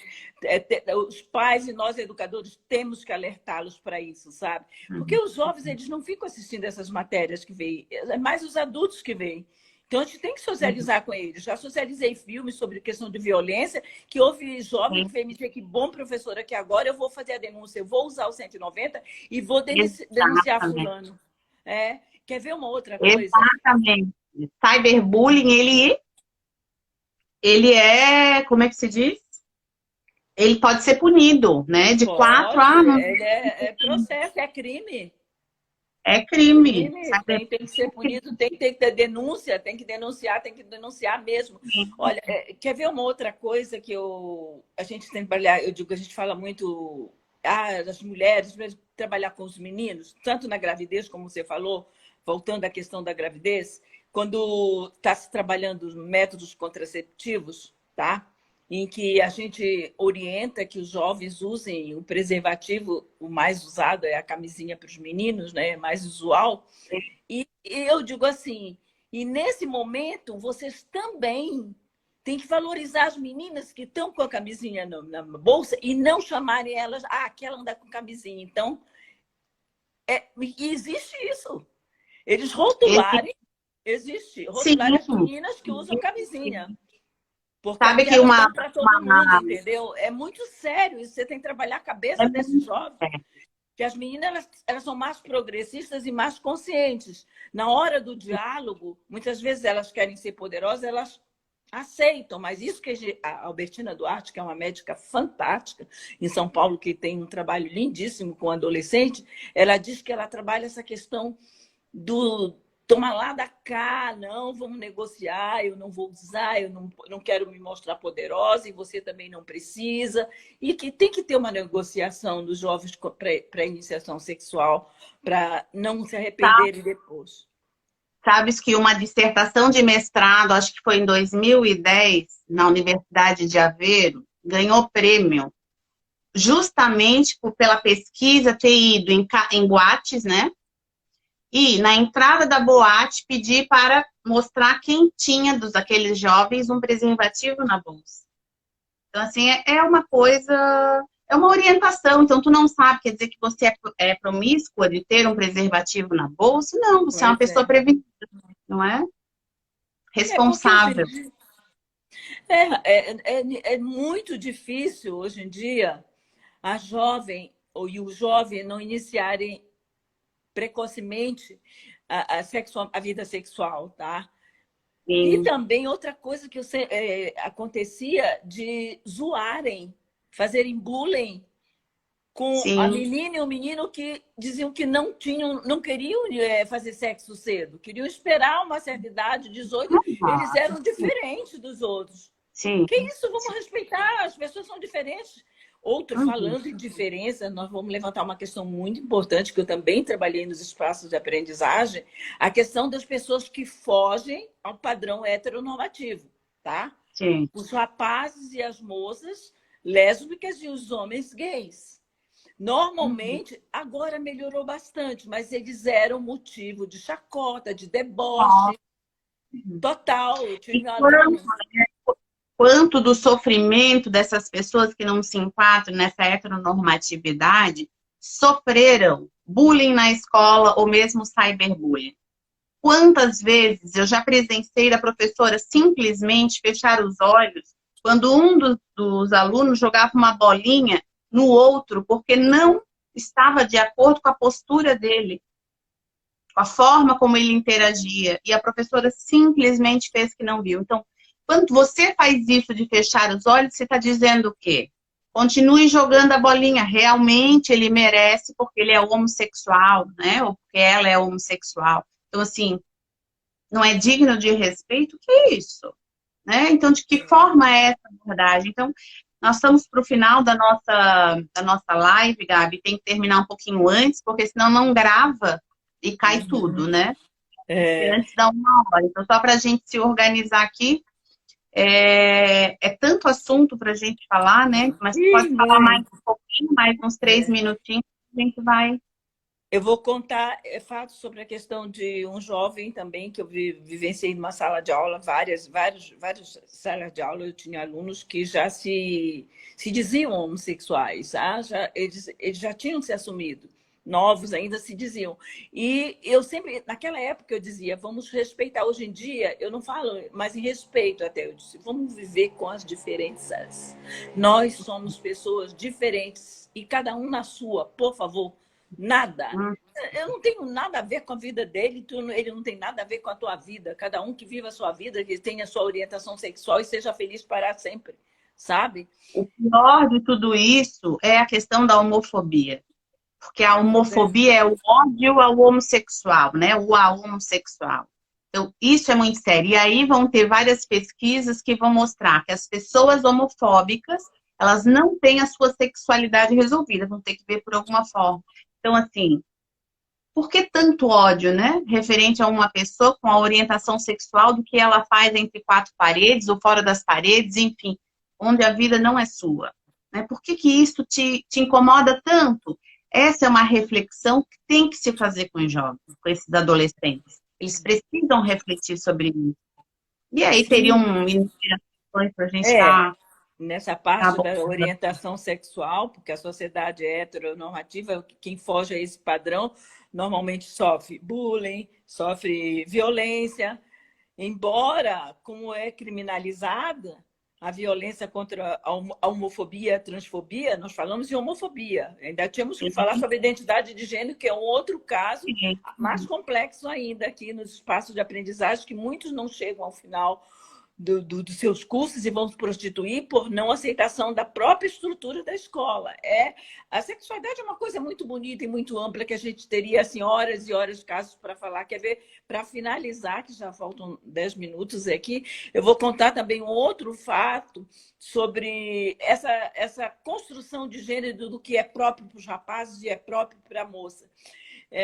Os pais e nós, educadores, temos que alertá-los para isso, sabe? Porque os jovens, eles não ficam assistindo essas matérias que vêm, é mais os adultos que vêm. Então, a gente tem que socializar com eles. Já socializei filmes sobre questão de violência, que houve jovem que veio me dizer que bom, professora, que agora eu vou fazer a denúncia, eu vou usar o 190 e vou denunciar Exatamente. fulano. É. Quer ver uma outra coisa? Exatamente. Cyberbullying, ele é, como é que se diz? Ele pode ser punido, né? De 4 Pode, a... é processo, é crime. É É crime. crime, tem que ser punido, tem que ter denúncia, tem que denunciar mesmo. Olha, quer ver uma outra coisa que a gente tem que trabalhar, eu digo, a gente fala muito, das mulheres, mesmo trabalhar com os meninos, tanto na gravidez, como você falou, voltando à questão da gravidez, quando está se trabalhando métodos contraceptivos, tá? Em que a gente orienta que os jovens usem o preservativo, o mais usado é a camisinha para os meninos, né? É mais usual. E eu digo assim, e nesse momento vocês também têm que valorizar as meninas que estão com a camisinha na bolsa e não chamarem elas, aquela anda com camisinha. Então, existe isso. Eles rotularem, rotularem as Sim. meninas que usam camisinha. Porque Sabe aqui que elas dão para todo mundo, entendeu? É muito sério isso. Você tem que trabalhar a cabeça desses jovens. Que as meninas elas são mais progressistas e mais conscientes. Na hora do diálogo, muitas vezes elas querem ser poderosas, elas aceitam. Mas isso que a Albertina Duarte, que é uma médica fantástica em São Paulo, que tem um trabalho lindíssimo com adolescente, ela diz que ela trabalha essa questão do toma lá da cá, não, vamos negociar, eu não vou usar, eu não quero me mostrar poderosa e você também não precisa. E que tem que ter uma negociação dos jovens para a iniciação sexual, para não se arrependerem depois. Sabes que uma dissertação de mestrado, acho que foi em 2010, na Universidade de Aveiro, ganhou prêmio justamente pela pesquisa ter ido em boates, né? E na entrada da boate pedir para mostrar quem tinha daqueles jovens um preservativo na bolsa. Então, assim, é uma coisa, é uma orientação. Então, tu não sabe, quer dizer que você é promíscua de ter um preservativo na bolsa? Não, você é uma pessoa prevenida, não é? Responsável. Porque, é muito difícil hoje em dia a jovem e o jovem não iniciarem precocemente a vida sexual, tá? Sim. E também outra coisa que acontecia de zoarem, fazerem bullying com a menina e o menino que diziam que não queriam fazer sexo cedo, queriam esperar uma certa idade, 18, eles eram diferentes dos outros. Sim. Que isso? Vamos respeitar, as pessoas são diferentes. Outro, falando em diferença, nós vamos levantar uma questão muito importante, que eu também trabalhei nos espaços de aprendizagem, a questão das pessoas que fogem ao padrão heteronormativo, tá? Sim. Os rapazes e as moças lésbicas e os homens gays. Normalmente, agora melhorou bastante, mas eles eram motivo de chacota, de deboche total. Eu E tive alunos... quanto do sofrimento dessas pessoas que não se enquadram nessa heteronormatividade sofreram bullying na escola ou mesmo cyberbullying. Quantas vezes eu já presenciei da professora simplesmente fechar os olhos quando um dos alunos jogava uma bolinha no outro porque não estava de acordo com a postura dele, com a forma como ele interagia, e a professora simplesmente fez que não viu. Então, quando você faz isso de fechar os olhos, você está dizendo o quê? Continue jogando a bolinha. Realmente ele merece porque ele é homossexual, né? Ou porque ela é homossexual. Então, assim, não é digno de respeito? Que é isso? Né? Então, de que forma é essa abordagem? Então, nós estamos para o final da nossa live, Gabi. Tem que terminar um pouquinho antes, porque senão não grava e cai tudo, né? Antes da 1 hora. Então, só para a gente se organizar aqui, é tanto assunto para a gente falar, né? Mas pode falar mais um pouquinho, mais uns 3 minutinhos, a gente vai. Eu vou contar fatos sobre a questão de um jovem também, que eu vivenciei numa sala de aula, várias salas de aula, eu tinha alunos que já se diziam homossexuais, tá? Eles já tinham se assumido, novos ainda se diziam. E eu sempre, naquela época, eu dizia, vamos respeitar. Hoje em dia, eu não falo mais em respeito até, eu disse, vamos viver com as diferenças. Nós somos pessoas diferentes e cada um na sua, por favor. Nada. Eu não tenho nada a ver com a vida dele, ele não tem nada a ver com a tua vida. Cada um que viva a sua vida, que tenha a sua orientação sexual e seja feliz para sempre, sabe? O pior de tudo isso é a questão da homofobia. Porque a homofobia é o ódio ao homossexual, né? O homossexual. Então, isso é muito sério. E aí vão ter várias pesquisas que vão mostrar que as pessoas homofóbicas, elas não têm a sua sexualidade resolvida, vão ter que ver por alguma forma. Então, assim, por que tanto ódio, né? Referente a uma pessoa com a orientação sexual do que ela faz entre 4 paredes ou fora das paredes, enfim, onde a vida não é sua. Né? Por que isso te incomoda tanto? Essa é uma reflexão que tem que se fazer com os jovens, com esses adolescentes. Eles precisam refletir sobre isso. E aí teriam inspirações para a gente estar... Nessa parte da orientação sexual, porque a sociedade é heteronormativa, quem foge a esse padrão normalmente sofre bullying, sofre violência, embora, como é criminalizada, a violência contra a homofobia, a transfobia, nós falamos de homofobia. Ainda tínhamos que falar sobre identidade de gênero, que é um outro caso mais complexo ainda aqui nos espaços de aprendizagem, que muitos não chegam ao final dos seus cursos e vão se prostituir por não aceitação da própria estrutura da escola. A sexualidade é uma coisa muito bonita e muito ampla que a gente teria assim, horas e horas de casos para falar. Quer ver? Para finalizar, que já faltam 10 minutos aqui, eu vou contar também um outro fato sobre essa construção de gênero do que é próprio para os rapazes e é próprio para a moça.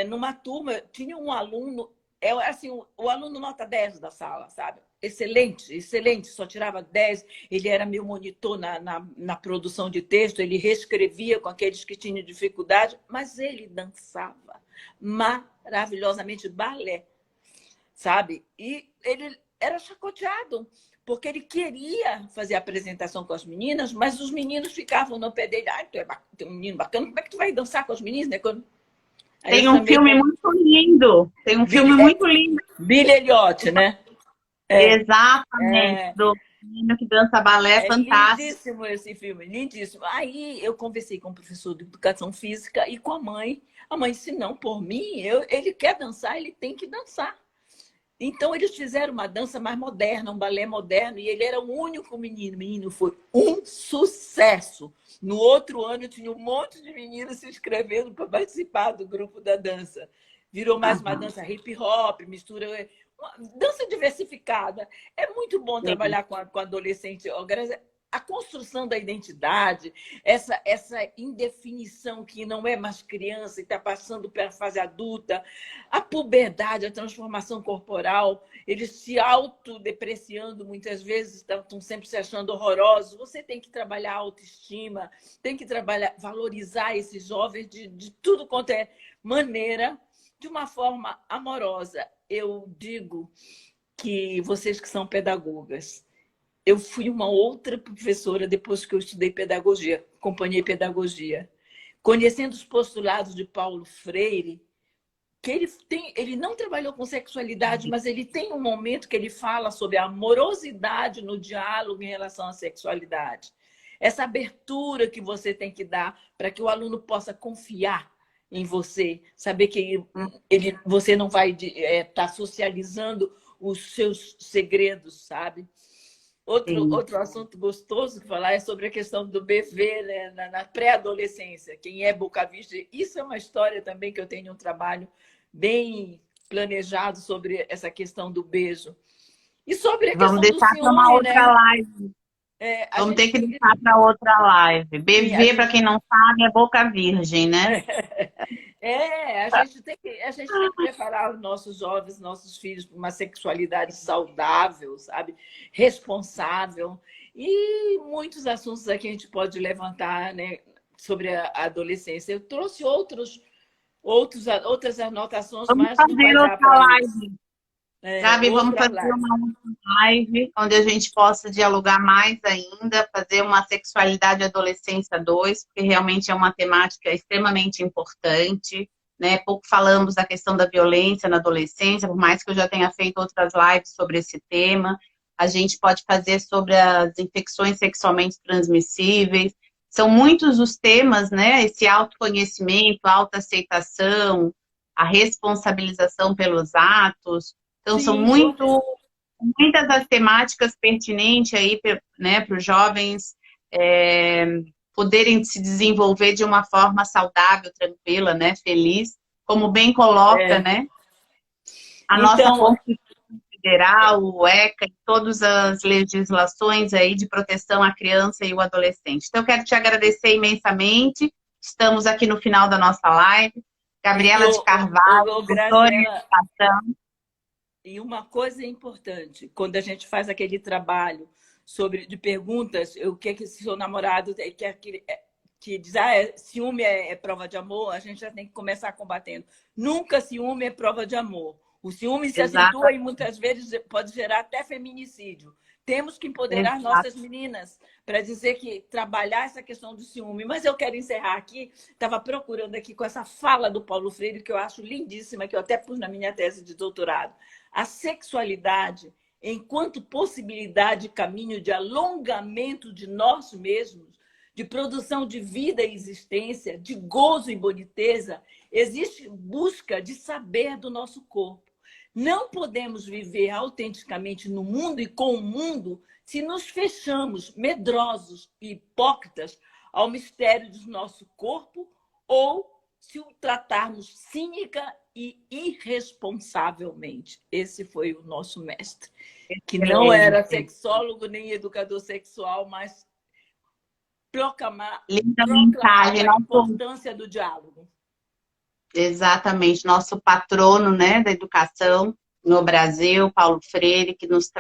Numa turma, tinha um aluno, assim, o aluno nota 10 da sala, sabe? Excelente, excelente, só tirava 10. Ele era meu monitor na produção de texto, ele reescrevia com aqueles que tinham dificuldade, mas ele dançava maravilhosamente balé, sabe? E ele era chacoteado, porque ele queria fazer a apresentação com as meninas, mas os meninos ficavam no pé dele. Ah, tu é um menino bacana, como é que tu vai dançar com as meninas, né? Tem um filme muito lindo. Tem um filme muito lindo. Billy Elliot, né? Exatamente. Do menino que dança balé, fantástico. Lindíssimo esse filme, lindíssimo. Aí eu conversei com o professor de educação física e com a mãe. A mãe disse, não, por mim, ele quer dançar, ele tem que dançar. Então, eles fizeram uma dança mais moderna, um balé moderno, e ele era o único menino. O menino foi um sucesso. No outro ano, tinha um monte de meninos se inscrevendo para participar do grupo da dança. Virou mais uma dança hip-hop, mistura... Uma dança diversificada. É muito bom trabalhar com adolescente. a construção da identidade, essa indefinição que não é mais criança e está passando para a fase adulta, a puberdade, a transformação corporal, eles se autodepreciando muitas vezes, estão sempre se achando horrorosos. Você tem que trabalhar a autoestima, tem que valorizar esses jovens de tudo quanto é maneira, de uma forma amorosa. Eu digo que vocês que são pedagogas, eu fui uma outra professora depois que eu estudei pedagogia, acompanhei pedagogia. Conhecendo os postulados de Paulo Freire, que ele não trabalhou com sexualidade, mas ele tem um momento que ele fala sobre a amorosidade no diálogo em relação à sexualidade. Essa abertura que você tem que dar para que o aluno possa confiar em você, saber que você não vai estar socializando os seus segredos, sabe? Outro assunto gostoso que falar é sobre a questão do bebê, né, na pré-adolescência, quem é boca virgem. Isso é uma história também que eu tenho um trabalho bem planejado sobre essa questão do beijo. E sobre a Vamos questão do deixar para uma ciúme, outra né? live. Vamos ter que deixar para outra live. Bebê, para quem não sabe, é boca virgem, né? A gente tem que preparar os nossos jovens, nossos filhos para uma sexualidade saudável, sabe? Responsável. E muitos assuntos aqui a gente pode levantar, né, sobre a adolescência. Eu trouxe outras anotações, Vamos mas não vai fazer dar outra para live. Gabi, vamos outra fazer live. uma outra live onde a gente possa dialogar mais ainda, fazer uma sexualidade e adolescência 2, porque realmente é uma temática extremamente importante, né? Pouco falamos da questão da violência na adolescência, por mais que eu já tenha feito outras lives sobre esse tema. A gente pode fazer sobre as infecções sexualmente transmissíveis. São muitos os temas, né? Esse autoconhecimento, a autoaceitação, a responsabilização pelos atos. Então, são Sim, muitas as temáticas pertinentes aí, né, para os jovens poderem se desenvolver de uma forma saudável, tranquila, né, feliz, como bem coloca, né, a nossa então, Constituição Federal, o ECA e todas as legislações aí de proteção à criança e o adolescente. Então, eu quero te agradecer imensamente. Estamos aqui no final da nossa live. Gabriela de Carvalho, doutora em Graciela, educação. e uma coisa importante, quando a gente faz aquele trabalho de perguntas, o que que seu namorado quer que diz, ciúme é prova de amor, a gente já tem que começar combatendo. Nunca ciúme é prova de amor. O ciúme se Exato. acentua e muitas vezes pode gerar até feminicídio. Temos que empoderar nossas meninas para dizer que trabalhar essa questão do ciúme. Mas eu quero encerrar aqui, estava procurando aqui com essa fala do Paulo Freire, que eu acho lindíssima, que eu até pus na minha tese de doutorado. A sexualidade, enquanto possibilidade e caminho de alongamento de nós mesmos, de produção de vida e existência, de gozo e boniteza, existe busca de saber do nosso corpo. Não podemos viver autenticamente no mundo e com o mundo se nos fechamos medrosos e hipócritas ao mistério do nosso corpo ou se o tratarmos cínica e irresponsavelmente. Esse foi o nosso mestre, que não era sexólogo nem educador sexual, mas proclamava a importância do diálogo. Exatamente, nosso patrono, né, da educação no Brasil, Paulo Freire, que nos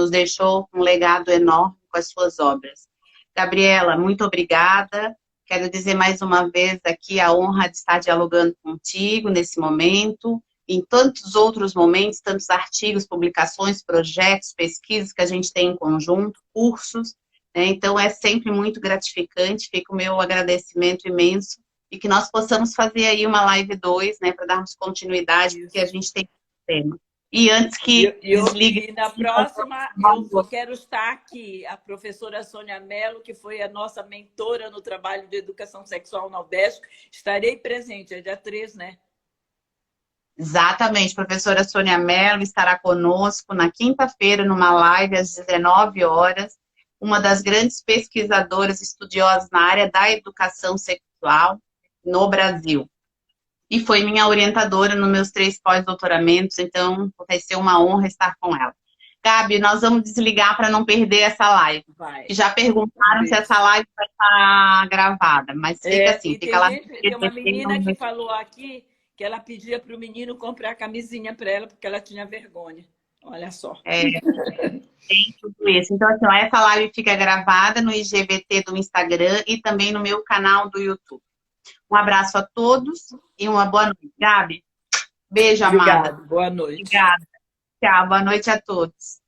deixou um legado enorme com as suas obras. Gabriela, muito obrigada. Quero dizer mais uma vez aqui a honra de estar dialogando contigo nesse momento, em tantos outros momentos, tantos artigos, publicações, projetos, pesquisas que a gente tem em conjunto, cursos, né? Então é sempre muito gratificante, fica o meu agradecimento imenso e que nós possamos fazer aí uma live 2, né, para darmos continuidade, porque a gente tem esse tema. E antes que desligue... E na próxima, eu quero estar aqui, a professora Sônia Mello, que foi a nossa mentora no trabalho de educação sexual na UDESC. Estarei presente, é dia 3, né? Exatamente, professora Sônia Mello estará conosco na quinta-feira, numa live às 19 horas, uma das grandes pesquisadoras estudiosas na área da educação sexual no Brasil. E foi minha orientadora nos meus 3 pós-doutoramentos, então vai ser uma honra estar com ela. Gabi, nós vamos desligar para não perder essa live. Vai. Já perguntaram se essa live vai estar gravada, mas fica assim, E fica lá. tem uma menina que falou aqui que ela pedia para o menino comprar a camisinha para ela porque ela tinha vergonha. Olha só. Tem tudo isso. Então, assim, ó, essa live fica gravada no IGVT do Instagram e também no meu canal do YouTube. Um abraço a todos e uma boa noite. Gabi, beijo, amada. Obrigada. Boa noite. Obrigada. Tchau, boa noite a todos.